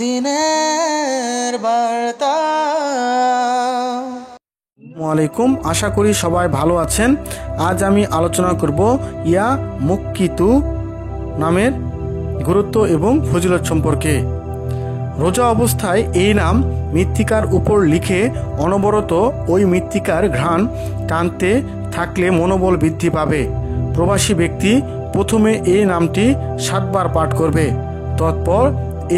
দিনের বার্তা। ওয়ালাইকুম, আশা করি সবাই ভালো আছেন। আজ আমি আলোচনা করব ইয়া মুক্কিতু নামের গুরুত্ব এবং ফজিলত সম্পর্কে। রোজা অবস্থায় এই নাম মৃত্তিকার উপর লিখে অনবরত ওই মৃত্তিকার ঘ্রাণ টানতে থাকলে মনোবল বৃদ্ধি পাবে। প্রবাসী ব্যক্তি প্রথমে এই নামটি 7 বার পাঠ করবে। তৎপর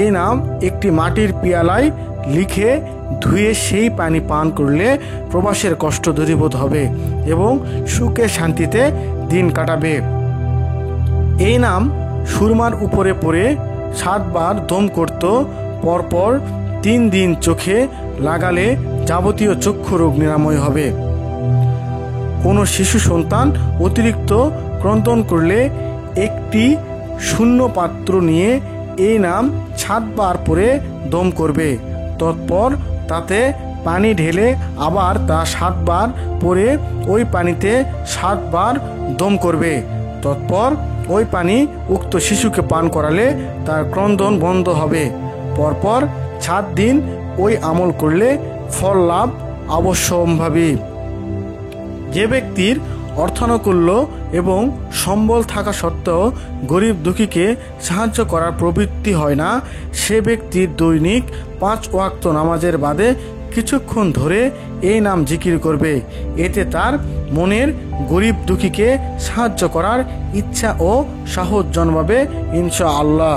এই নাম একটি মাটির পিয়ালায় লিখে ধুয়ে সেই পানি পান করলে প্রবাসের কষ্ট দূরীভূত হবে এবং সুখে শান্তিতে দিন কাটাবে। এই নাম সুরমার উপরে পড়ে 7 বার দম করত। পরপর 3 দিন চোখে লাগালে যাবতীয় চক্ষু রোগ নিরাময় হবে। কোনো শিশু সন্তান অতিরিক্ত ক্রন্দন করলে একটি শূন্য পাত্র নিয়ে এই নাম 7 বার পরে দম করবে। তৎপর তাতে পানি ঢেলে আবার তা 7 বার পরে ওই পানিতে 7 বার দম করবে। তৎপর ওই পানি উক্ত শিশুকে পান করালে তার ক্রন্দন বন্ধ হবে। পরপর 7 দিন ওই আমল করলে ফল লাভ অবশ্যম্ভাবী। যে ব্যক্তির অর্থানুকূল্য এবং সম্বল থাকা সত্ত্বেও গরিব দুঃখীকে সাহায্য করার প্রবৃত্তি হয় না, সে ব্যক্তির দৈনিক 5 ওয়াক্ত নামাজের বাদে কিছুক্ষণ ধরে এই নাম জিকির করবে। এতে তার মনের গরিব দুঃখীকে সাহায্য করার ইচ্ছা ও সাহস জন্মাবে ইনশাআল্লাহ।